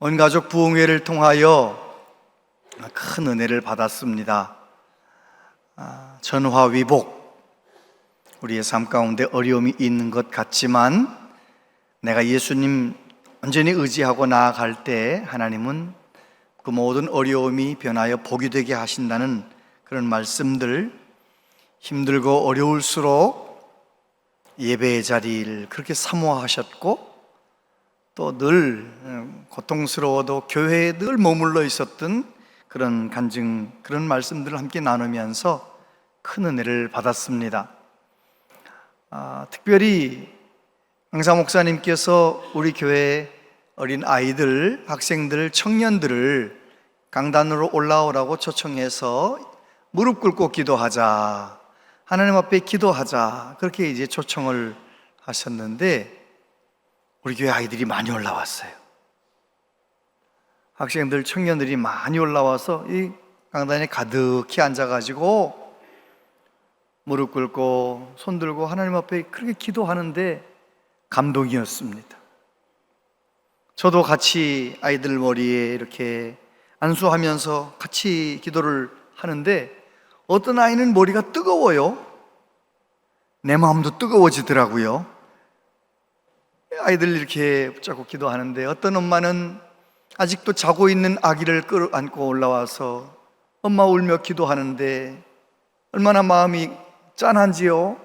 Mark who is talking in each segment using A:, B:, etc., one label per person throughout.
A: 온가족 부흥회를 통하여 큰 은혜를 받았습니다. 전화위복, 우리의 삶 가운데 어려움이 있는 것 같지만 내가 예수님 온전히 의지하고 나아갈 때 하나님은 그 모든 어려움이 변하여 복이 되게 하신다는 그런 말씀들, 힘들고 어려울수록 예배의 자리를 그렇게 사모하셨고 또 늘 고통스러워도 교회에 늘 머물러 있었던 그런 간증, 그런 말씀들을 함께 나누면서 큰 은혜를 받았습니다. 특별히 강사 목사님께서 우리 교회 어린 아이들, 학생들, 청년들을 강단으로 올라오라고 초청해서 무릎 꿇고 기도하자, 하나님 앞에 기도하자, 그렇게 이제 초청을 하셨는데 우리 교회 아이들이 많이 올라왔어요. 학생들, 청년들이 많이 올라와서 이 강단에 가득히 앉아가지고 무릎 꿇고 손 들고 하나님 앞에 그렇게 기도하는데 감동이었습니다. 저도 같이 아이들 머리에 이렇게 안수하면서 같이 기도를 하는데 어떤 아이는 머리가 뜨거워요. 내 마음도 뜨거워지더라고요. 아이들 이렇게 붙잡고 기도하는데 어떤 엄마는 아직도 자고 있는 아기를 끌어안고 올라와서 엄마 울며 기도하는데 얼마나 마음이 짠한지요.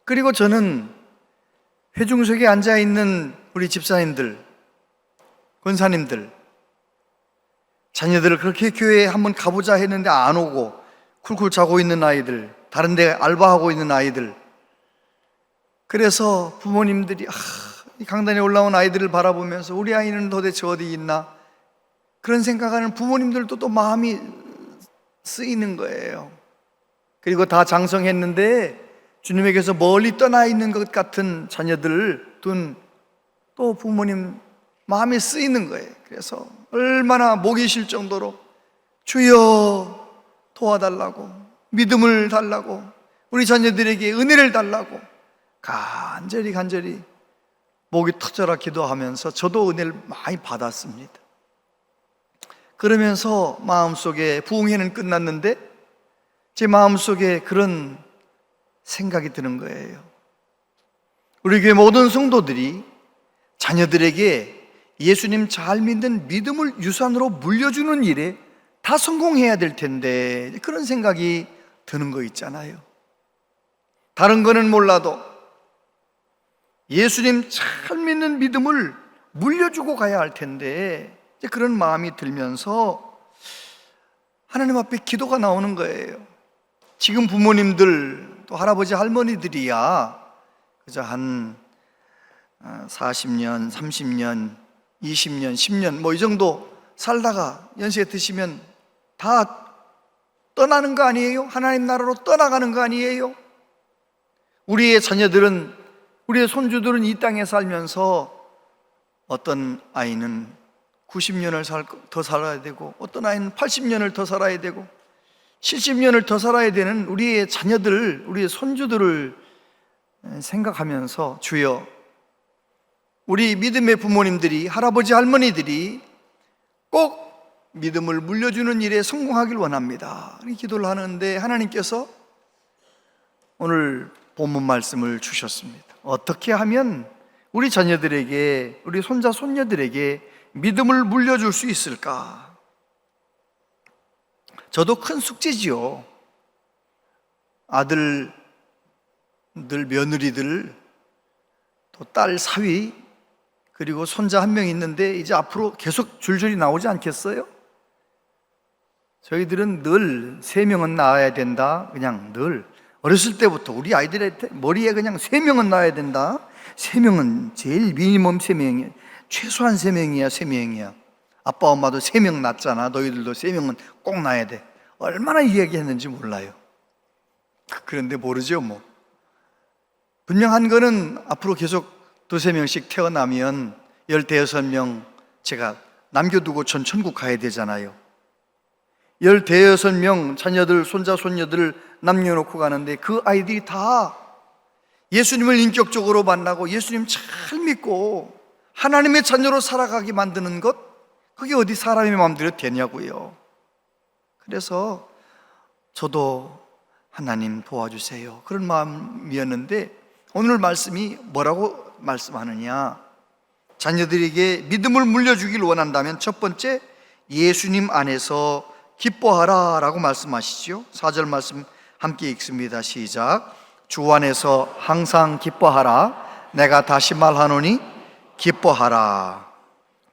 A: 그리고 저는 회중석에 앉아있는 우리 집사님들, 권사님들, 자녀들을 그렇게 교회에 한번 가보자 했는데 안 오고 쿨쿨 자고 있는 아이들, 다른 데 알바하고 있는 아이들, 그래서 부모님들이 이 강단에 올라온 아이들을 바라보면서 우리 아이는 도대체 어디 있나, 그런 생각하는 부모님들도 또 마음이 쓰이는 거예요. 그리고 다 장성했는데 주님에게서 멀리 떠나 있는 것 같은 자녀들을 둔 또 부모님 마음이 쓰이는 거예요. 그래서 얼마나 목이 쉴 정도로 주여 도와달라고, 믿음을 달라고, 우리 자녀들에게 은혜를 달라고 간절히 목이 터져라 기도하면서 저도 은혜를 많이 받았습니다. 그러면서 마음속에 부흥회는 끝났는데 제 마음속에 그런 생각이 드는 거예요. 우리 교회 모든 성도들이 자녀들에게 예수님 잘 믿는 믿음을 유산으로 물려주는 일에 다 성공해야 될 텐데 그런 생각이 드는 거 있잖아요. 다른 거는 몰라도 예수님 잘 믿는 믿음을 물려주고 가야 할 텐데 그런 마음이 들면서 하나님 앞에 기도가 나오는 거예요. 지금 부모님들 또 할아버지 할머니들이야 그저 한 40년, 30년, 20년, 10년 뭐 이 정도 살다가 연세 드시면 다 떠나는 거 아니에요? 하나님 나라로 떠나가는 거 아니에요? 우리의 자녀들은, 우리의 손주들은 이 땅에 살면서 어떤 아이는 90년을 더 살아야 되고 어떤 아이는 80년을 더 살아야 되고 70년을 더 살아야 되는 우리의 자녀들, 우리의 손주들을 생각하면서 주여, 우리 믿음의 부모님들이, 할아버지 할머니들이 꼭 믿음을 물려주는 일에 성공하길 원합니다. 이렇게 기도를 하는데 하나님께서 오늘 본문 말씀을 주셨습니다. 어떻게 하면 우리 자녀들에게, 우리 손자 손녀들에게 믿음을 물려줄 수 있을까? 저도 큰 숙제지요. 아들들, 며느리들, 또 딸 사위, 그리고 손자 한 명 있는데 이제 앞으로 계속 줄줄이 나오지 않겠어요? 저희들은 늘 3명은 낳아야 된다. 그냥 늘 어렸을 때부터 우리 아이들한테 머리에 그냥 3명은 낳아야 된다. 3명은 제일 미니멈 3명이야. 최소한 3명이야, 3명이야. 아빠 엄마도 3명 낳았잖아. 너희들도 3명은 꼭 낳아야 돼. 얼마나 이야기했는지 몰라요. 그런데 모르죠 뭐. 분명한 거는 앞으로 계속 2-3명씩 태어나면 15명 제가 남겨두고 전 천국 가야 되잖아요. 15명 자녀들, 손자, 손녀들을 남겨놓고 가는데 그 아이들이 다 예수님을 인격적으로 만나고 예수님 잘 믿고 하나님의 자녀로 살아가게 만드는 것, 그게 어디 사람의 마음대로 되냐고요. 그래서 저도 하나님 도와주세요, 그런 마음이었는데, 오늘 말씀이 뭐라고 말씀하느냐, 자녀들에게 믿음을 물려주길 원한다면 첫 번째, 예수님 안에서 기뻐하라 라고 말씀하시죠. 4절 말씀 함께 읽습니다. 시작. 주 안에서 항상 기뻐하라. 내가 다시 말하노니 기뻐하라.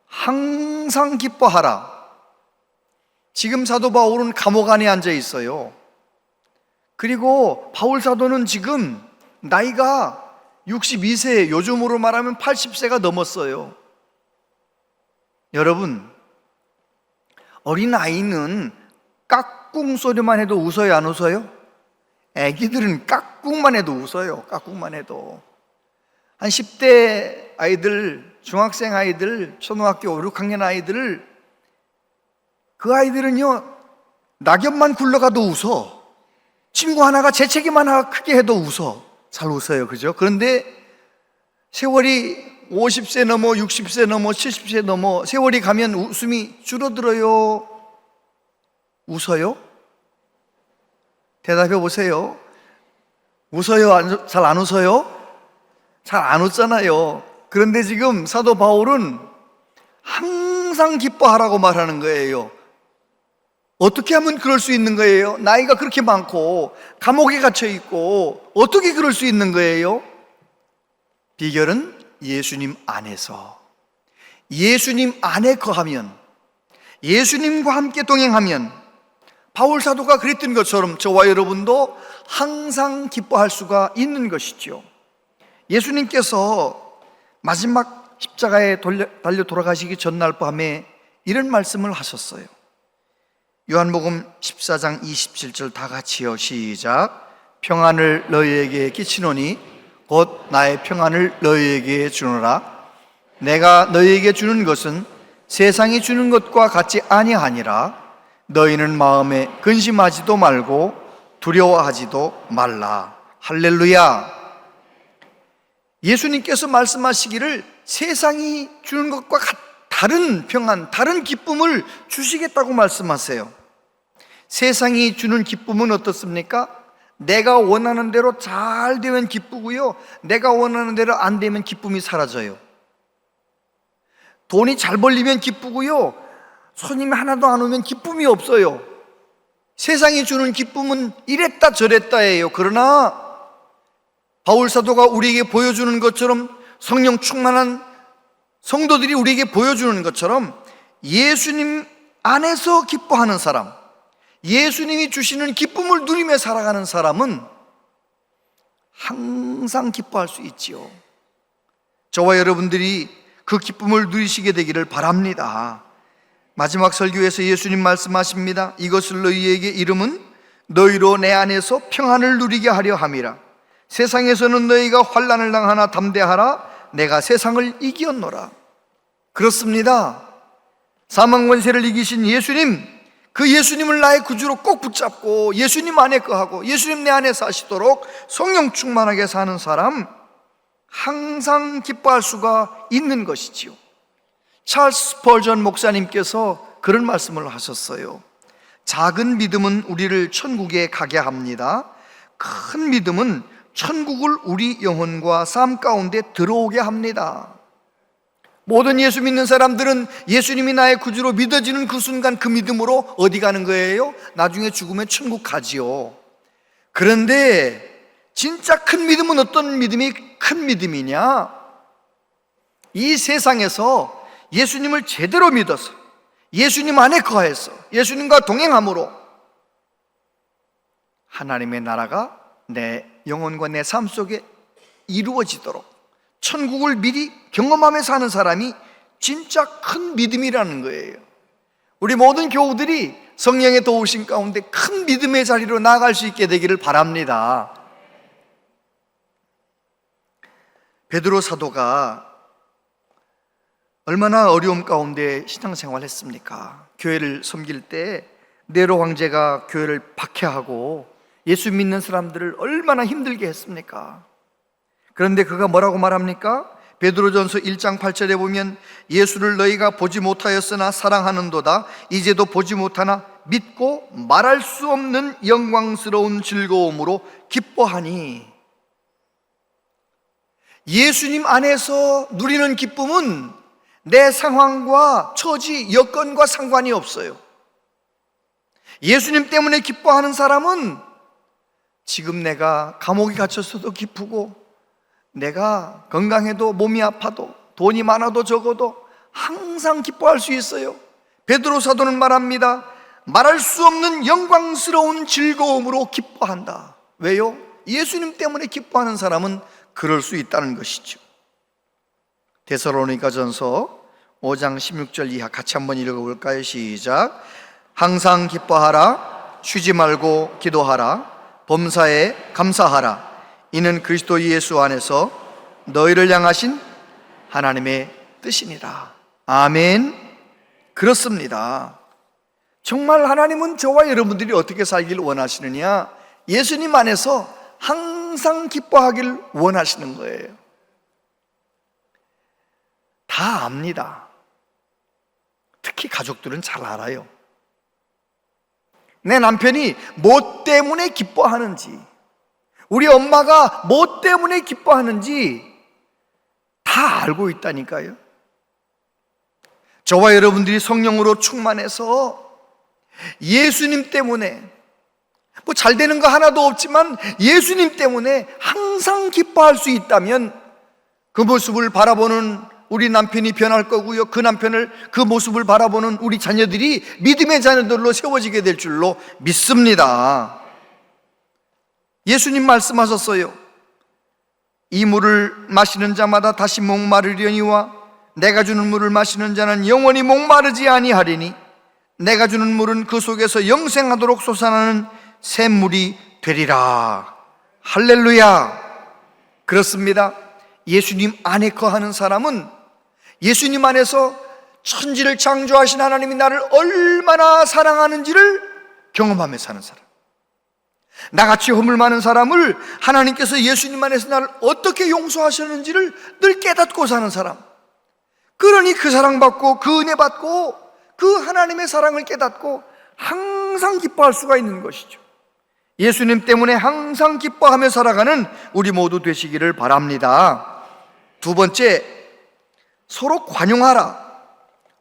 A: 항상 기뻐하라. 지금 사도 바울은 감옥 안에 앉아 있어요. 그리고 바울 사도는 지금 나이가 62세, 요즘으로 말하면 80세가 넘었어요. 여러분, 어린아이는 깍꿍 소리만 해도 웃어요, 안 웃어요? 애기들은 깍꿍만 해도 웃어요. 깍꿍만 해도. 한 10대 아이들, 중학생 아이들, 초등학교 5, 6학년 아이들을, 그 아이들은요, 낙엽만 굴러가도 웃어. 친구 하나가 재채기만 하나 크게 해도 웃어. 잘 웃어요, 그죠? 그런데 세월이 50세 넘어, 60세 넘어, 70세 넘어 세월이 가면 웃음이 줄어들어요? 웃어요? 대답해 보세요. 웃어요? 잘 안 웃어요? 잘 안 웃잖아요. 그런데 지금 사도 바울은 항상 기뻐하라고 말하는 거예요. 어떻게 하면 그럴 수 있는 거예요? 나이가 그렇게 많고 감옥에 갇혀 있고 어떻게 그럴 수 있는 거예요? 비결은 예수님 안에서, 예수님 안에 거하면, 예수님과 함께 동행하면, 바울 사도가 그랬던 것처럼 저와 여러분도 항상 기뻐할 수가 있는 것이죠. 예수님께서 마지막 십자가에 달려 돌아가시기 전날 밤에 이런 말씀을 하셨어요. 요한복음 14장 27절 다 같이요. 시작. 평안을 너희에게 끼치노니 곧 나의 평안을 너희에게 주노라. 내가 너희에게 주는 것은 세상이 주는 것과 같지 아니하니라. 너희는 마음에 근심하지도 말고 두려워하지도 말라. 할렐루야. 예수님께서 말씀하시기를 세상이 주는 것과 다른 평안, 다른 기쁨을 주시겠다고 말씀하세요. 세상이 주는 기쁨은 어떻습니까? 내가 원하는 대로 잘 되면 기쁘고요, 내가 원하는 대로 안 되면 기쁨이 사라져요. 돈이 잘 벌리면 기쁘고요, 손님이 하나도 안 오면 기쁨이 없어요. 세상이 주는 기쁨은 이랬다 저랬다예요. 그러나 바울 사도가 우리에게 보여주는 것처럼, 성령 충만한 성도들이 우리에게 보여주는 것처럼, 예수님 안에서 기뻐하는 사람, 예수님이 주시는 기쁨을 누리며 살아가는 사람은 항상 기뻐할 수 있지요. 저와 여러분들이 그 기쁨을 누리시게 되기를 바랍니다. 마지막 설교에서 예수님 말씀하십니다. 이것을 너희에게 이름은 너희로 내 안에서 평안을 누리게 하려 함이라. 세상에서는 너희가 환난을 당하나 담대하라. 내가 세상을 이기었노라. 그렇습니다. 사망 권세를 이기신 예수님, 그 예수님을 나의 구주로 꼭 붙잡고 예수님 안에 거하고 예수님 내 안에 사시도록 성령 충만하게 사는 사람, 항상 기뻐할 수가 있는 것이지요. 찰스 스펄전 목사님께서 그런 말씀을 하셨어요. 작은 믿음은 우리를 천국에 가게 합니다. 큰 믿음은 천국을 우리 영혼과 삶 가운데 들어오게 합니다. 모든 예수 믿는 사람들은 예수님이 나의 구주로 믿어지는 그 순간 그 믿음으로 어디 가는 거예요? 나중에 죽으면 천국 가지요. 그런데 진짜 큰 믿음은 어떤 믿음이 큰 믿음이냐? 이 세상에서 예수님을 제대로 믿어서 예수님 안에 거해서 예수님과 동행함으로 하나님의 나라가 내 영혼과 내 삶 속에 이루어지도록 천국을 미리 경험하며 사는 사람이 진짜 큰 믿음이라는 거예요. 우리 모든 교우들이 성령의 도우심 가운데 큰 믿음의 자리로 나아갈 수 있게 되기를 바랍니다. 베드로 사도가 얼마나 어려움 가운데 신앙생활을 했습니까? 교회를 섬길 때 네로 황제가 교회를 박해하고 예수 믿는 사람들을 얼마나 힘들게 했습니까? 그런데 그가 뭐라고 말합니까? 베드로전서 1장 8절에 보면 예수를 너희가 보지 못하였으나 사랑하는도다. 이제도 보지 못하나 믿고 말할 수 없는 영광스러운 즐거움으로 기뻐하니. 예수님 안에서 누리는 기쁨은 내 상황과 처지, 여건과 상관이 없어요. 예수님 때문에 기뻐하는 사람은 지금 내가 감옥에 갇혔어도 기쁘고, 내가 건강해도 몸이 아파도 돈이 많아도 적어도 항상 기뻐할 수 있어요. 베드로 사도는 말합니다. 말할 수 없는 영광스러운 즐거움으로 기뻐한다. 왜요? 예수님 때문에 기뻐하는 사람은 그럴 수 있다는 것이죠. 데살로니가전서 5장 16절 이하 같이 한번 읽어볼까요? 시작. 항상 기뻐하라. 쉬지 말고 기도하라. 범사에 감사하라. 이는 그리스도 예수 안에서 너희를 향하신 하나님의 뜻이니라. 아멘. 그렇습니다. 정말 하나님은 저와 여러분들이 어떻게 살길 원하시느냐? 예수님 안에서 항상 기뻐하길 원하시는 거예요. 다 압니다. 특히 가족들은 잘 알아요. 내 남편이 뭐 때문에 기뻐하는지, 우리 엄마가 뭐 때문에 기뻐하는지 다 알고 있다니까요. 저와 여러분들이 성령으로 충만해서 예수님 때문에 뭐 잘 되는 거 하나도 없지만 예수님 때문에 항상 기뻐할 수 있다면 그 모습을 바라보는 우리 남편이 변할 거고요, 그 모습을 바라보는 우리 자녀들이 믿음의 자녀들로 세워지게 될 줄로 믿습니다. 예수님 말씀하셨어요. 이 물을 마시는 자마다 다시 목마르려니와 내가 주는 물을 마시는 자는 영원히 목마르지 아니하리니 내가 주는 물은 그 속에서 영생하도록 솟아나는 샘물이 되리라. 할렐루야. 그렇습니다. 예수님 안에 거하는 사람은 예수님 안에서 천지를 창조하신 하나님이 나를 얼마나 사랑하는지를 경험하며 사는 사람, 나같이 허물 많은 사람을 하나님께서 예수님 안에서 나를 어떻게 용서하셨는지를 늘 깨닫고 사는 사람, 그러니 그 사랑받고 그 은혜 받고 그 하나님의 사랑을 깨닫고 항상 기뻐할 수가 있는 것이죠. 예수님 때문에 항상 기뻐하며 살아가는 우리 모두 되시기를 바랍니다. 두 번째, 서로 관용하라.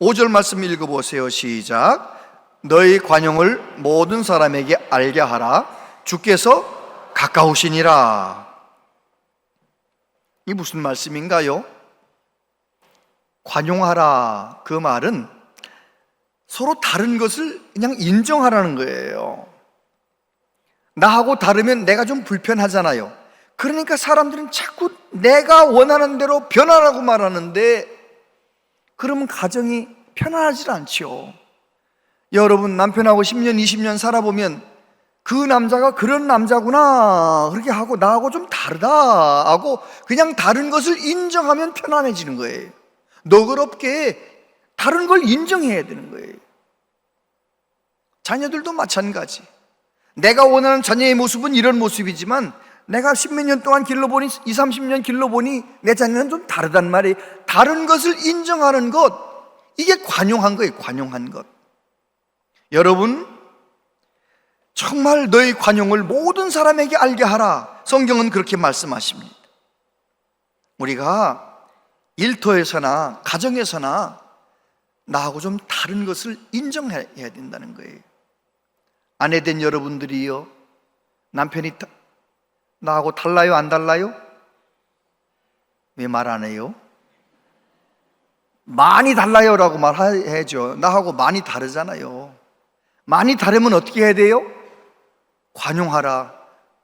A: 5절 말씀 읽어보세요. 시작. 너희 관용을 모든 사람에게 알게 하라. 주께서 가까우시니라. 이 무슨 말씀인가요? 관용하라, 그 말은 서로 다른 것을 그냥 인정하라는 거예요. 나하고 다르면 내가 좀 불편하잖아요. 그러니까 사람들은 자꾸 내가 원하는 대로 변하라고 말하는데, 그러면 가정이 편안하지 않죠. 여러분, 남편하고 10년, 20년 살아보면 그 남자가 그런 남자구나 그렇게 하고 나하고 좀 다르다 하고 그냥 다른 것을 인정하면 편안해지는 거예요. 너그럽게 다른 걸 인정해야 되는 거예요. 자녀들도 마찬가지. 내가 원하는 자녀의 모습은 이런 모습이지만 내가 10몇 년 동안 길러보니, 20, 30년 길러보니 내 자녀는 좀 다르단 말이에요. 다른 것을 인정하는 것, 이게 관용한 거예요. 관용한 것. 여러분, 정말 너희 관용을 모든 사람에게 알게 하라. 성경은 그렇게 말씀하십니다. 우리가 일터에서나 가정에서나 나하고 좀 다른 것을 인정해야 된다는 거예요. 아내된 여러분들이요, 남편이 나하고 달라요, 안 달라요? 왜 말 안 해요? 많이 달라요 라고 말해야죠. 나하고 많이 다르잖아요. 많이 다르면 어떻게 해야 돼요? 관용하라.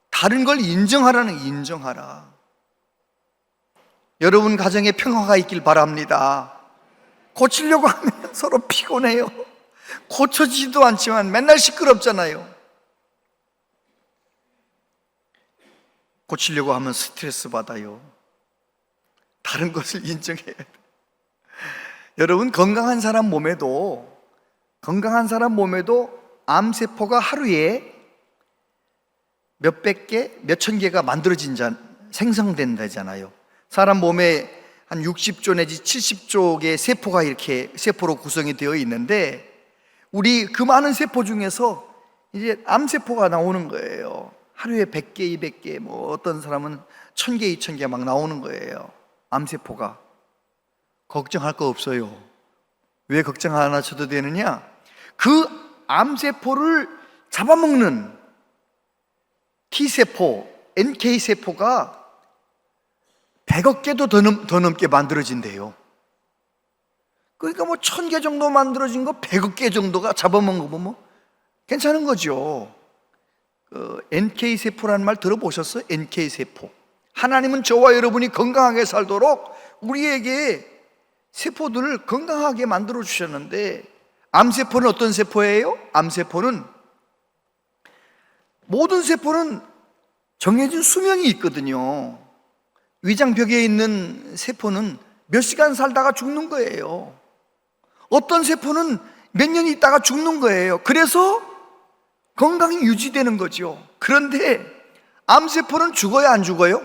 A: 다른 걸 인정하라는, 인정하라. 여러분 가정에 평화가 있길 바랍니다. 고치려고 하면 서로 피곤해요. 고쳐지지도 않지만 맨날 시끄럽잖아요. 고치려고 하면 스트레스 받아요. 다른 것을 인정해야 돼요. 여러분, 건강한 사람 몸에도 암세포가 하루에 몇백 개, 몇천 개가 생성된다잖아요. 사람 몸에 한 60조 내지 70조 개의 세포가 이렇게 세포로 구성이 되어 있는데, 우리 그 많은 세포 중에서 이제 암세포가 나오는 거예요. 하루에 100개, 200개, 뭐 어떤 사람은 1000개, 2000개 막 나오는 거예요. 암세포가. 걱정할 거 없어요. 왜 걱정 안 하셔도 되느냐? 그 암세포를 잡아먹는 T세포, NK세포가 100억 개도 더 넘게 만들어진대요. 그러니까 뭐 1000개 정도 만들어진 거 100억 개 정도가 잡아먹은 거면 뭐 괜찮은 거죠. NK세포라는 말 들어보셨어요? NK세포. 하나님은 저와 여러분이 건강하게 살도록 우리에게 세포들을 건강하게 만들어 주셨는데, 암세포는 어떤 세포예요? 암세포는, 모든 세포는 정해진 수명이 있거든요. 위장벽에 있는 세포는 몇 시간 살다가 죽는 거예요. 어떤 세포는 몇 년 있다가 죽는 거예요. 그래서 건강이 유지되는 거죠. 그런데 암세포는 죽어요, 안 죽어요?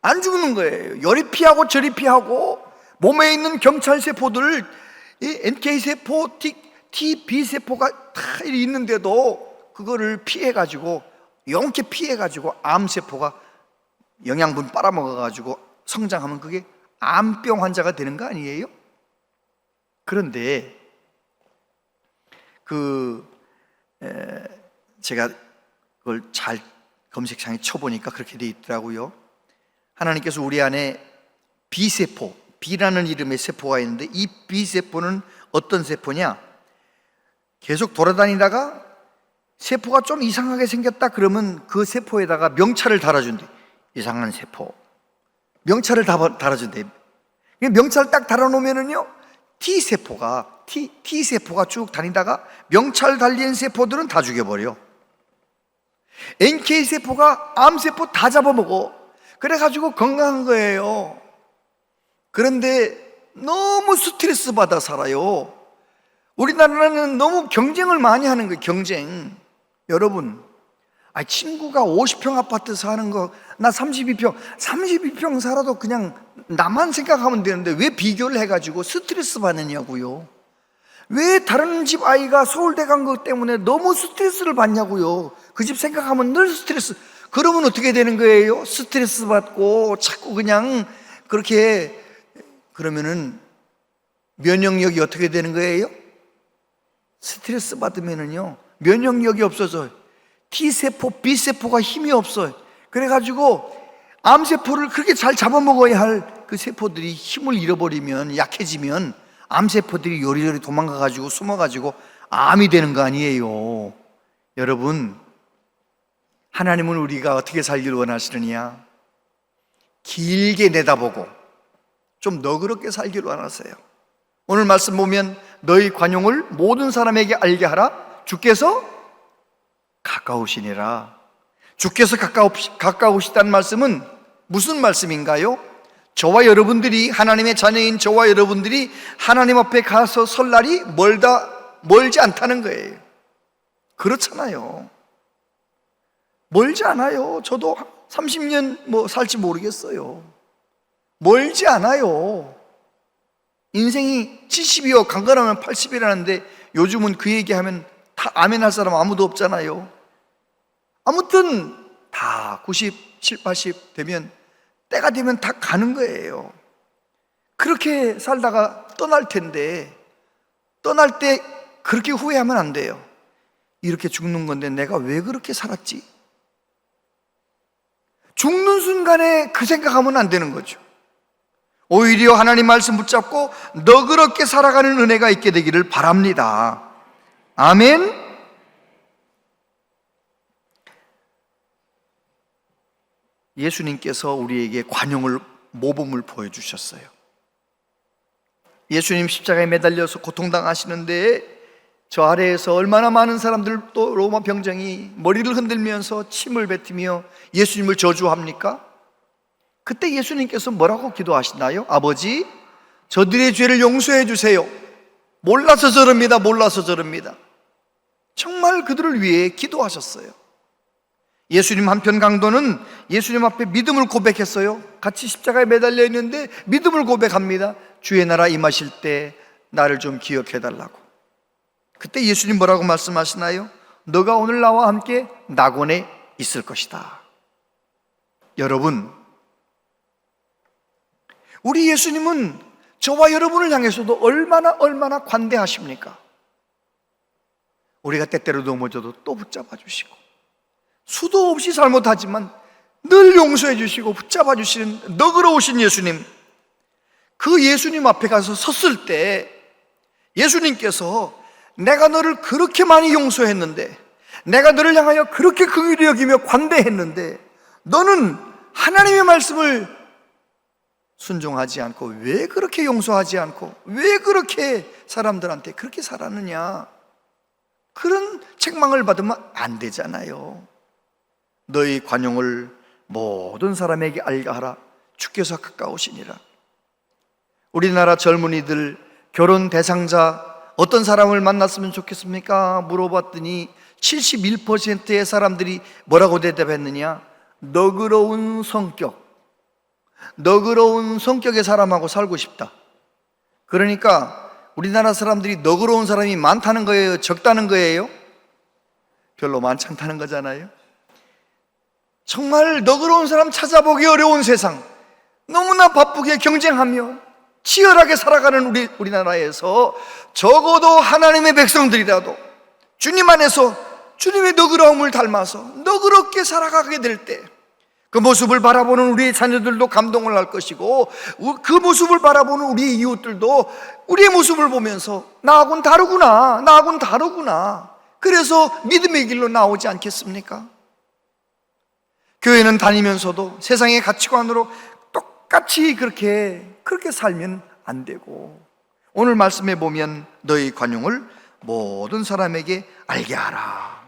A: 안 죽는 거예요. 요리 피하고 저리 피하고 몸에 있는 경찰세포들, 이 NK세포, TB세포가 다 있는데도 그거를 피해가지고, 용케 피해가지고 암세포가 영양분 빨아먹어가지고 성장하면 그게 암병 환자가 되는 거 아니에요? 그런데 제가 그걸 잘 검색창에 쳐보니까 그렇게 돼 있더라고요. 하나님께서 우리 안에 B세포, B라는 이름의 세포가 있는데, 이 B세포는 어떤 세포냐? 계속 돌아다니다가 세포가 좀 이상하게 생겼다 그러면 그 세포에다가 명찰을 달아준대. 이상한 세포, 명찰을 달아준대. 명찰을 딱 달아놓으면은요, T세포가 쭉 다니다가 명찰 달린 세포들은 다 죽여버려. NK세포가 암세포 다 잡아먹어. 그래가지고 건강한 거예요. 그런데 너무 스트레스 받아 살아요. 우리나라는 너무 경쟁을 많이 하는 거예요. 경쟁. 여러분, 친구가 50평 아파트 사는 거, 나 32평 살아도 그냥 나만 생각하면 되는데 왜 비교를 해가지고 스트레스 받느냐고요. 왜 다른 집 아이가 서울대 간 것 때문에 너무 스트레스를 받냐고요. 그 집 생각하면 늘 스트레스. 그러면 어떻게 되는 거예요? 스트레스 받고 자꾸 그냥 그렇게, 그러면은 면역력이 어떻게 되는 거예요? 스트레스 받으면은요, 면역력이 없어서 T세포, B세포가 힘이 없어요. 그래가지고 암세포를 그렇게 잘 잡아먹어야 할 그 세포들이 힘을 잃어버리면, 약해지면 암세포들이 요리조리 도망가가지고 숨어가지고 암이 되는 거 아니에요. 여러분, 하나님은 우리가 어떻게 살기를 원하시느냐? 길게 내다보고 좀 너그럽게 살기를 원하세요. 오늘 말씀 보면, 너희 관용을 모든 사람에게 알게 하라. 주께서 가까우시니라. 주께서 가까우시다는 말씀은 무슨 말씀인가요? 저와 여러분들이, 하나님의 자녀인 저와 여러분들이 하나님 앞에 가서 설 날이 멀지 않다는 거예요. 그렇잖아요. 멀지 않아요. 저도 30년 살지 모르겠어요. 멀지 않아요. 인생이 70이요, 강건하면 80이라는데 요즘은 그 얘기하면 다 아멘 할 사람 아무도 없잖아요. 아무튼 다 90, 70, 80 되면, 때가 되면 다 가는 거예요. 그렇게 살다가 떠날 텐데, 떠날 때 그렇게 후회하면 안 돼요. 이렇게 죽는 건데 내가 왜 그렇게 살았지? 죽는 순간에 그 생각하면 안 되는 거죠. 오히려 하나님 말씀 붙잡고 너그럽게 살아가는 은혜가 있게 되기를 바랍니다. 아멘. 예수님께서 우리에게 관용을, 모범을 보여주셨어요. 예수님 십자가에 매달려서 고통당하시는데 저 아래에서 얼마나 많은 사람들, 또 로마 병정이 머리를 흔들면서 침을 뱉으며 예수님을 저주합니까? 그때 예수님께서 뭐라고 기도하시나요? 아버지, 저들의 죄를 용서해 주세요. 몰라서 저럽니다. 몰라서 저럽니다. 정말 그들을 위해 기도하셨어요. 예수님 한편 강도는 예수님 앞에 믿음을 고백했어요. 같이 십자가에 매달려 있는데 믿음을 고백합니다. 주의 나라 임하실 때 나를 좀 기억해 달라고. 그때 예수님 뭐라고 말씀하시나요? 너가 오늘 나와 함께 낙원에 있을 것이다. 여러분, 우리 예수님은 저와 여러분을 향해서도 얼마나 관대하십니까? 우리가 때때로 넘어져도 또 붙잡아 주시고, 수도 없이 잘못하지만 늘 용서해 주시고 붙잡아 주시는 너그러우신 예수님, 그 예수님 앞에 가서 섰을 때 예수님께서 내가 너를 그렇게 많이 용서했는데, 내가 너를 향하여 그렇게 긍휼히 여기며 관대했는데 너는 하나님의 말씀을 순종하지 않고 왜 그렇게 용서하지 않고 왜 그렇게 사람들한테 그렇게 살았느냐, 그런 책망을 받으면 안 되잖아요. 너희 관용을 모든 사람에게 알게 하라, 주께서 가까우시니라. 우리나라 젊은이들 결혼 대상자 어떤 사람을 만났으면 좋겠습니까? 물어봤더니 71%의 사람들이 뭐라고 대답했느냐? 너그러운 성격의 사람하고 살고 싶다. 그러니까 우리나라 사람들이 너그러운 사람이 많다는 거예요? 적다는 거예요? 별로 많지 않다는 거잖아요. 정말 너그러운 사람 찾아보기 어려운 세상, 너무나 바쁘게 경쟁하며 치열하게 살아가는 우리나라에서 적어도 하나님의 백성들이라도 주님 안에서 주님의 너그러움을 닮아서 너그럽게 살아가게 될 때 그 모습을 바라보는 우리의 자녀들도 감동을 할 것이고, 그 모습을 바라보는 우리 이웃들도 우리의 모습을 보면서 나하고는 다르구나, 그래서 믿음의 길로 나오지 않겠습니까? 교회는 다니면서도 세상의 가치관으로 똑같이 그렇게 살면 안 되고, 오늘 말씀에 보면 너희 관용을 모든 사람에게 알게 하라.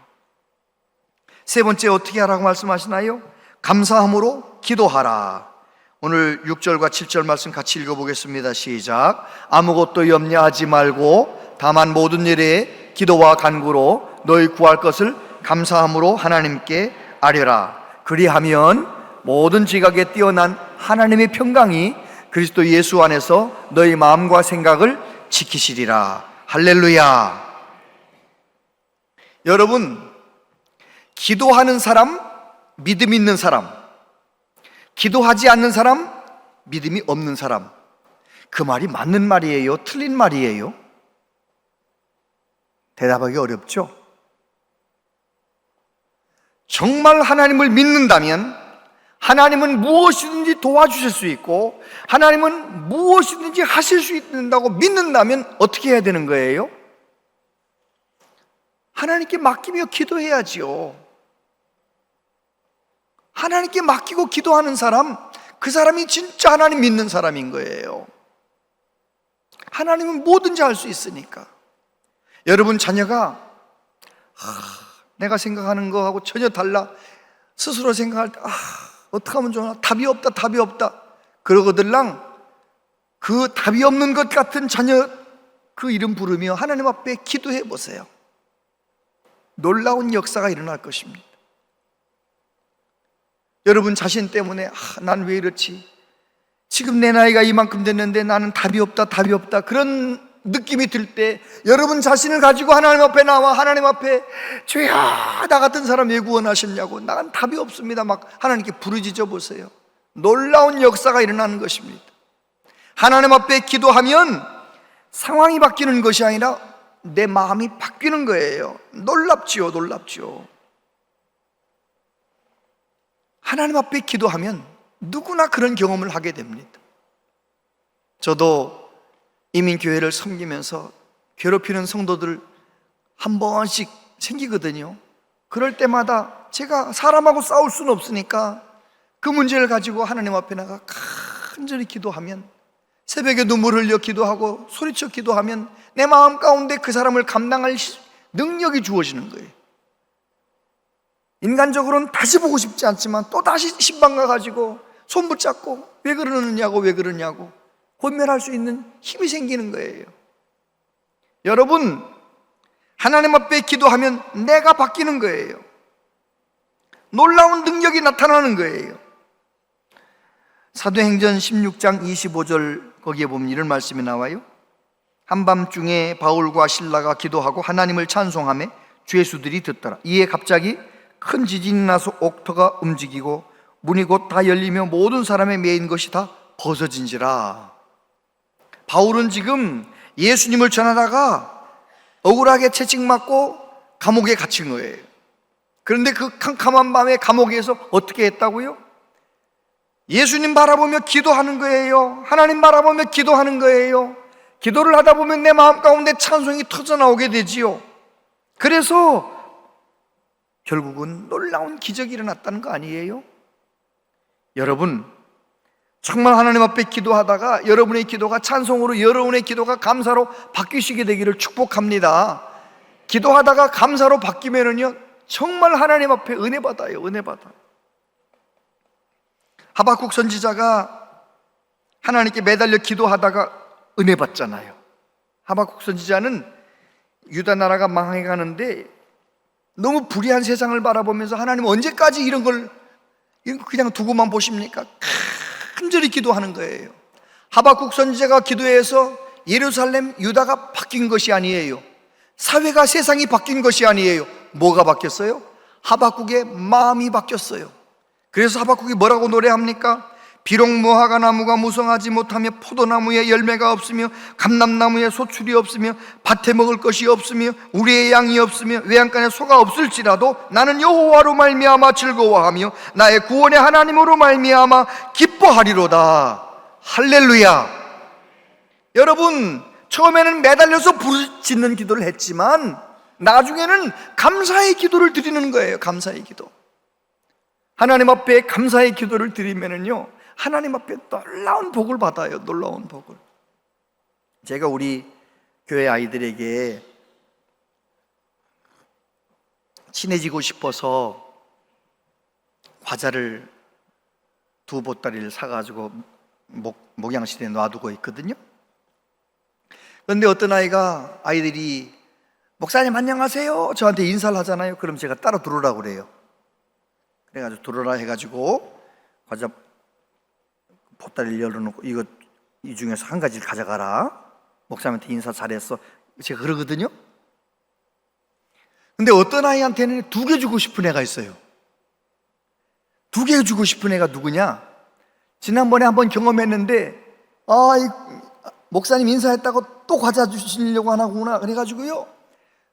A: 세 번째 어떻게 하라고 말씀하시나요? 감사함으로 기도하라. 오늘 6절과 7절 말씀 같이 읽어보겠습니다. 시작. 아무것도 염려하지 말고 다만 모든 일에 기도와 간구로 너희 구할 것을 감사함으로 하나님께 아뢰라. 그리하면 모든 지각에 뛰어난 하나님의 평강이 그리스도 예수 안에서 너희 마음과 생각을 지키시리라. 할렐루야. 여러분, 기도하는 사람, 믿음 있는 사람, 기도하지 않는 사람, 믿음이 없는 사람, 그 말이 맞는 말이에요? 틀린 말이에요? 대답하기 어렵죠? 정말 하나님을 믿는다면 하나님은 무엇이든지 도와주실 수 있고 하나님은 무엇이든지 하실 수 있다고 믿는다면 어떻게 해야 되는 거예요? 하나님께 맡기며 기도해야지요. 하나님께 맡기고 기도하는 사람, 그 사람이 진짜 하나님 믿는 사람인 거예요. 하나님은 뭐든지 할 수 있으니까. 여러분 자녀가 내가 생각하는 거하고 전혀 달라, 스스로 생각할 때 어떻게 하면 좋나, 답이 없다 그러거들랑 그 답이 없는 것 같은 자녀 그 이름 부르며 하나님 앞에 기도해 보세요. 놀라운 역사가 일어날 것입니다. 여러분 자신 때문에 난 왜 이렇지, 지금 내 나이가 이만큼 됐는데 나는 답이 없다 그런 느낌이 들 때 여러분 자신을 가지고 하나님 앞에 나와 하나님 앞에 주여 나 같은 사람 왜 구원하셨냐고, 난 답이 없습니다 막 하나님께 부르짖어 보세요. 놀라운 역사가 일어나는 것입니다. 하나님 앞에 기도하면 상황이 바뀌는 것이 아니라 내 마음이 바뀌는 거예요. 놀랍지요. 하나님 앞에 기도하면 누구나 그런 경험을 하게 됩니다. 저도 이민교회를 섬기면서 괴롭히는 성도들 한 번씩 생기거든요. 그럴 때마다 제가 사람하고 싸울 수는 없으니까 그 문제를 가지고 하나님 앞에 나가 간절히 기도하면, 새벽에 눈물 흘려 기도하고 소리쳐 기도하면 내 마음 가운데 그 사람을 감당할 능력이 주어지는 거예요. 인간적으로는 다시 보고 싶지 않지만 또 다시 신방 가가지고 손 붙잡고 왜 그러냐고 권면할 수 있는 힘이 생기는 거예요. 여러분, 하나님 앞에 기도하면 내가 바뀌는 거예요. 놀라운 능력이 나타나는 거예요. 사도행전 16장 25절 거기에 보면 이런 말씀이 나와요. 한밤중에 바울과 실라가 기도하고 하나님을 찬송하며 죄수들이 듣더라. 이에 갑자기 큰 지진이 나서 옥토가 움직이고 문이 곧 다 열리며 모든 사람의 매인 것이 다 벗어진지라. 바울은 지금 예수님을 전하다가 억울하게 채찍맞고 감옥에 갇힌 거예요. 그런데 그 캄캄한 밤에 감옥에서 어떻게 했다고요? 예수님 바라보며 기도하는 거예요. 하나님 바라보며 기도하는 거예요. 기도를 하다 보면 내 마음 가운데 찬송이 터져나오게 되지요. 그래서 결국은 놀라운 기적이 일어났다는 거 아니에요? 여러분, 정말 하나님 앞에 기도하다가 여러분의 기도가 찬송으로, 여러분의 기도가 감사로 바뀌시게 되기를 축복합니다. 기도하다가 감사로 바뀌면은요, 정말 하나님 앞에 은혜 받아요. 은혜 받아. 하박국 선지자가 하나님께 매달려 기도하다가 은혜 받잖아요. 하박국 선지자는 유다 나라가 망해가는데 너무 불의한 세상을 바라보면서 하나님 언제까지 이런 걸 그냥 두고만 보십니까? 간절히 기도하는 거예요. 하박국 선지자가 기도해서 예루살렘, 유다가 바뀐 것이 아니에요. 사회가, 세상이 바뀐 것이 아니에요. 뭐가 바뀌었어요? 하박국의 마음이 바뀌었어요. 그래서 하박국이 뭐라고 노래합니까? 비록 무화과 나무가 무성하지 못하며 포도나무에 열매가 없으며 감람나무에 소출이 없으며 밭에 먹을 것이 없으며 우리의 양이 없으며 외양간에 소가 없을지라도 나는 여호와로 말미암아 즐거워하며 나의 구원의 하나님으로 말미암아 기뻐하리로다. 할렐루야. 여러분, 처음에는 매달려서 부르짖는 기도를 했지만 나중에는 감사의 기도를 드리는 거예요. 감사의 기도. 하나님 앞에 감사의 기도를 드리면은요, 하나님 앞에 놀라운 복을 받아요. 놀라운 복을. 제가 우리 교회 아이들에게 친해지고 싶어서 과자를 2보따리를 사가지고 목양실에 놔두고 있거든요. 그런데 어떤 아이들이 목사님 안녕하세요 저한테 인사를 하잖아요. 그럼 제가 따라 들어오라고 그래요. 그래가지고 들어오라 해가지고 과자 보따리를 열어놓고 이 중에서 한 가지를 가져가라. 목사님한테 인사 잘했어. 제가 그러거든요. 근데 어떤 아이한테는 2개 주고 싶은 애가 있어요. 2개 주고 싶은 애가 누구냐? 지난번에 한번 경험했는데 목사님 인사했다고 또 과자 주시려고 하나구나. 그래가지고요,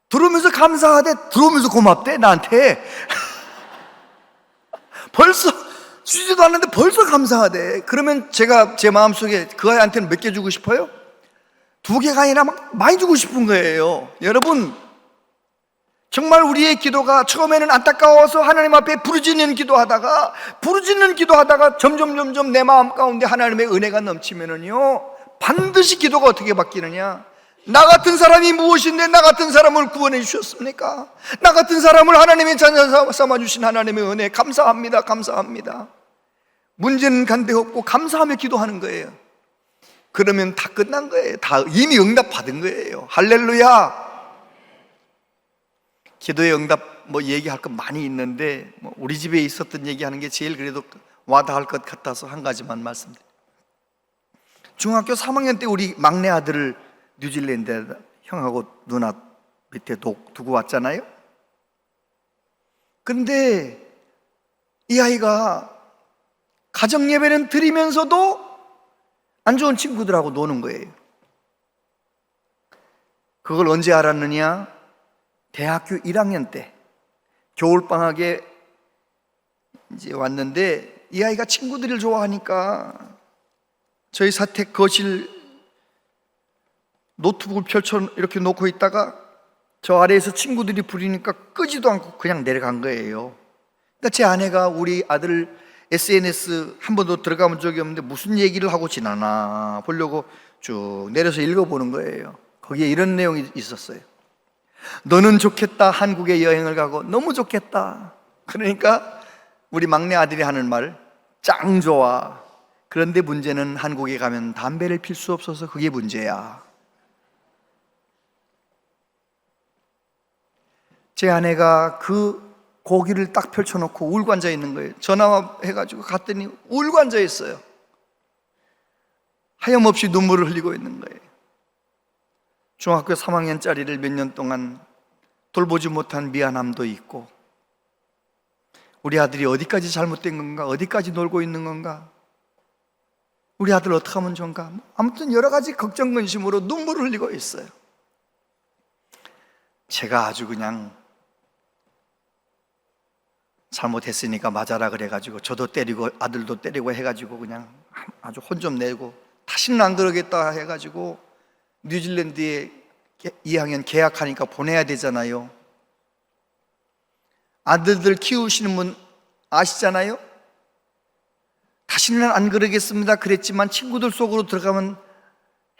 A: 들어오면서 감사하대, 들어오면서 고맙대 나한테. 벌써 주지도 않는데 벌써 감사하대. 그러면 제가 제 마음속에 그 아이한테는 몇 개 주고 싶어요? 2개가 아니라 막 많이 주고 싶은 거예요. 여러분, 정말 우리의 기도가 처음에는 안타까워서 하나님 앞에 부르짖는 기도하다가 점점 내 마음 가운데 하나님의 은혜가 넘치면은요, 반드시 기도가 어떻게 바뀌느냐? 나 같은 사람이 무엇인데 나 같은 사람을 구원해 주셨습니까? 나 같은 사람을 하나님의 자녀 삼아 주신 하나님의 은혜 감사합니다. 감사합니다. 문제는 간데 없고 감사하며 기도하는 거예요. 그러면 다 끝난 거예요. 다 이미 응답 받은 거예요. 할렐루야. 기도의 응답 얘기할 거 많이 있는데 우리 집에 있었던 얘기하는 게 제일 그래도 와닿을 것 같아서 한 가지만 말씀드려요. 중학교 3학년 때 우리 막내 아들을 뉴질랜드에 형하고 누나 밑에 두고 왔잖아요. 그런데 이 아이가 가정 예배는 드리면서도 안 좋은 친구들하고 노는 거예요. 그걸 언제 알았느냐? 대학교 1학년 때 겨울방학에 이제 왔는데 이 아이가 친구들을 좋아하니까 저희 사택 거실 노트북을 펼쳐 이렇게 놓고 있다가 저 아래에서 친구들이 부리니까 끄지도 않고 그냥 내려간 거예요. 그러니까 제 아내가 우리 아들 SNS 한 번도 들어가본 적이 없는데 무슨 얘기를 하고 지나나 보려고 쭉 내려서 읽어보는 거예요. 거기에 이런 내용이 있었어요. 너는 좋겠다. 한국에 여행을 가고 너무 좋겠다. 그러니까 우리 막내 아들이 하는 말, 짱 좋아. 그런데 문제는 한국에 가면 담배를 필 수 없어서 그게 문제야. 제 아내가 그 고기를 딱 펼쳐놓고 울고 앉아 있는 거예요. 전화해가지고 갔더니 울고 앉아 있어요. 하염없이 눈물을 흘리고 있는 거예요. 중학교 3학년짜리를 몇 년 동안 돌보지 못한 미안함도 있고, 우리 아들이 어디까지 잘못된 건가, 어디까지 놀고 있는 건가, 우리 아들 어떻게 하면 좋은가, 아무튼 여러 가지 걱정 근심으로 눈물을 흘리고 있어요. 제가 아주 그냥 잘못했으니까 맞아라 그래가지고 저도 때리고 아들도 때리고 해가지고 그냥 아주 혼 좀 내고 다시는 안 그러겠다 해가지고 뉴질랜드에 2학년 계약하니까 보내야 되잖아요. 아들들 키우시는 분 아시잖아요. 다시는 안 그러겠습니다 그랬지만 친구들 속으로 들어가면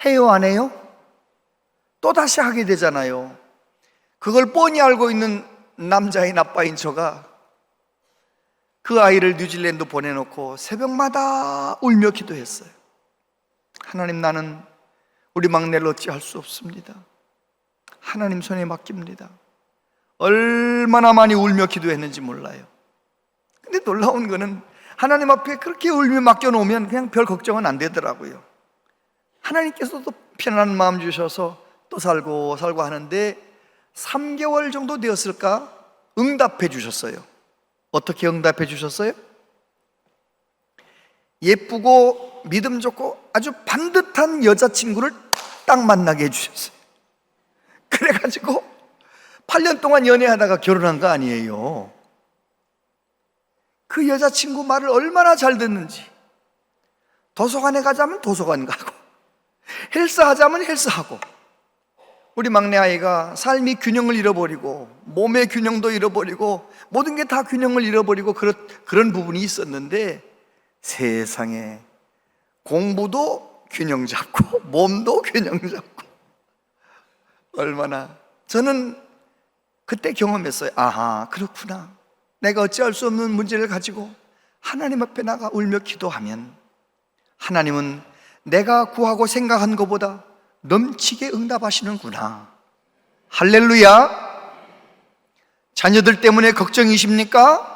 A: 해요 안 해요? 또 다시 하게 되잖아요. 그걸 뻔히 알고 있는 남자인 아빠인 저가 그 아이를 뉴질랜드 보내놓고 새벽마다 울며 기도했어요. 하나님, 나는 우리 막내를 어찌할 수 없습니다. 하나님 손에 맡깁니다. 얼마나 많이 울며 기도했는지 몰라요. 근데 놀라운 거는 하나님 앞에 그렇게 울며 맡겨놓으면 그냥 별 걱정은 안 되더라고요. 하나님께서도 편안한 마음 주셔서 또 살고 하는데 3개월 정도 되었을까? 응답해 주셨어요. 어떻게 응답해 주셨어요? 예쁘고 믿음 좋고 아주 반듯한 여자친구를 딱 만나게 해주셨어요. 그래가지고 8년 동안 연애하다가 결혼한 거 아니에요. 그 여자친구 말을 얼마나 잘 듣는지. 도서관에 가자면 도서관 가고, 헬스 하자면 헬스하고. 우리 막내 아이가 삶이 균형을 잃어버리고 몸의 균형도 잃어버리고 모든 게 다 균형을 잃어버리고 그런 부분이 있었는데, 세상에 공부도 균형 잡고 몸도 균형 잡고, 얼마나. 저는 그때 경험했어요. 아하, 그렇구나. 내가 어찌할 수 없는 문제를 가지고 하나님 앞에 나가 울며 기도하면 하나님은 내가 구하고 생각한 것보다 넘치게 응답하시는구나. 할렐루야. 자녀들 때문에 걱정이십니까?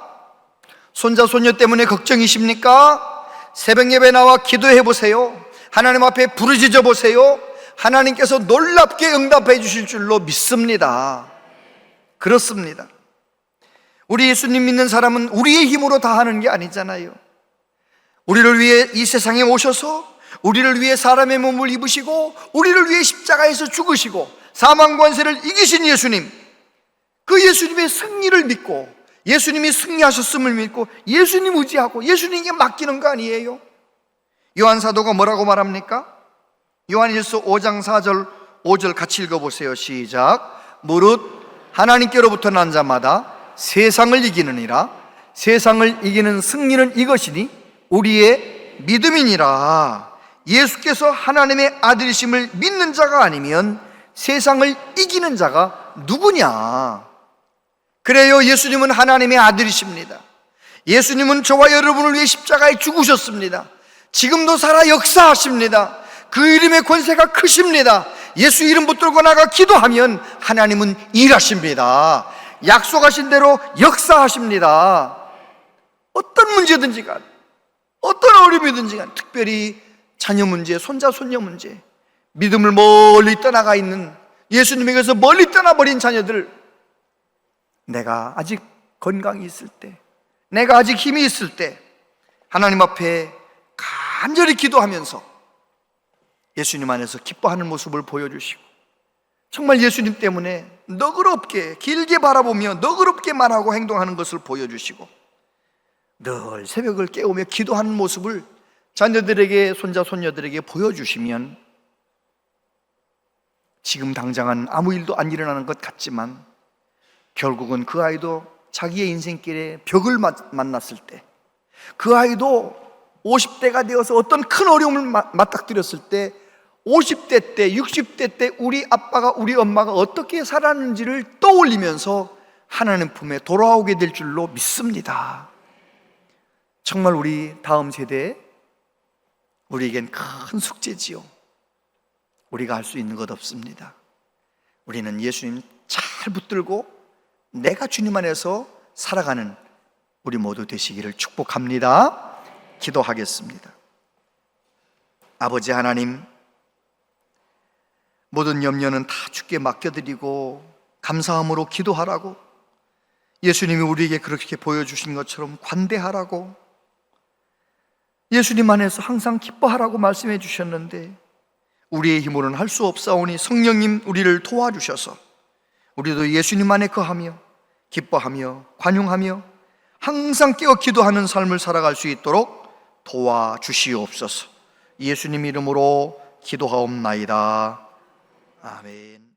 A: 손자 손녀 때문에 걱정이십니까? 새벽 예배 나와 기도해 보세요. 하나님 앞에 부르짖어 보세요. 하나님께서 놀랍게 응답해 주실 줄로 믿습니다. 그렇습니다. 우리 예수님 믿는 사람은 우리의 힘으로 다 하는 게 아니잖아요. 우리를 위해 이 세상에 오셔서 우리를 위해 사람의 몸을 입으시고 우리를 위해 십자가에서 죽으시고 사망 권세를 이기신 예수님, 그 예수님의 승리를 믿고 예수님이 승리하셨음을 믿고 예수님 의지하고 예수님께 맡기는 거 아니에요? 요한 사도가 뭐라고 말합니까? 요한일서 5장 4절 5절 같이 읽어보세요. 시작. 무릇 하나님께로부터 난 자마다 세상을 이기느니라. 세상을 이기는 승리는 이것이니 우리의 믿음이니라. 예수께서 하나님의 아들이심을 믿는 자가 아니면 세상을 이기는 자가 누구냐? 그래요, 예수님은 하나님의 아들이십니다. 예수님은 저와 여러분을 위해 십자가에 죽으셨습니다. 지금도 살아 역사하십니다. 그 이름의 권세가 크십니다. 예수 이름 붙들고 나가 기도하면 하나님은 일하십니다. 약속하신 대로 역사하십니다. 어떤 문제든지 간, 어떤 어려움이든지 간, 특별히 자녀 문제, 손자 손녀 문제, 믿음을 멀리 떠나가 있는, 예수님에게서 멀리 떠나버린 자녀들, 내가 아직 건강이 있을 때, 내가 아직 힘이 있을 때 하나님 앞에 간절히 기도하면서 예수님 안에서 기뻐하는 모습을 보여주시고, 정말 예수님 때문에 너그럽게 길게 바라보며 너그럽게 말하고 행동하는 것을 보여주시고, 늘 새벽을 깨우며 기도하는 모습을 자녀들에게, 손자 손녀들에게 보여주시면 지금 당장은 아무 일도 안 일어나는 것 같지만 결국은 그 아이도 자기의 인생길에 벽을 만났을 때, 그 아이도 50대가 되어서 어떤 큰 어려움을 맞닥뜨렸을 때, 50대 때, 60대 때 우리 아빠가, 우리 엄마가 어떻게 살았는지를 떠올리면서 하나님 품에 돌아오게 될 줄로 믿습니다. 정말 우리 다음 세대에 우리에겐 큰 숙제지요. 우리가 할 수 있는 것 없습니다. 우리는 예수님 잘 붙들고 내가 주님 안에서 살아가는 우리 모두 되시기를 축복합니다. 기도하겠습니다. 아버지 하나님, 모든 염려는 다 주께 맡겨드리고 감사함으로 기도하라고, 예수님이 우리에게 그렇게 보여주신 것처럼 관대하라고, 예수님 안에서 항상 기뻐하라고 말씀해 주셨는데 우리의 힘으로는 할 수 없사오니 성령님 우리를 도와주셔서 우리도 예수님 안에 거하며 기뻐하며 관용하며 항상 깨어 기도하는 삶을 살아갈 수 있도록 도와주시옵소서. 예수님 이름으로 기도하옵나이다. 아멘.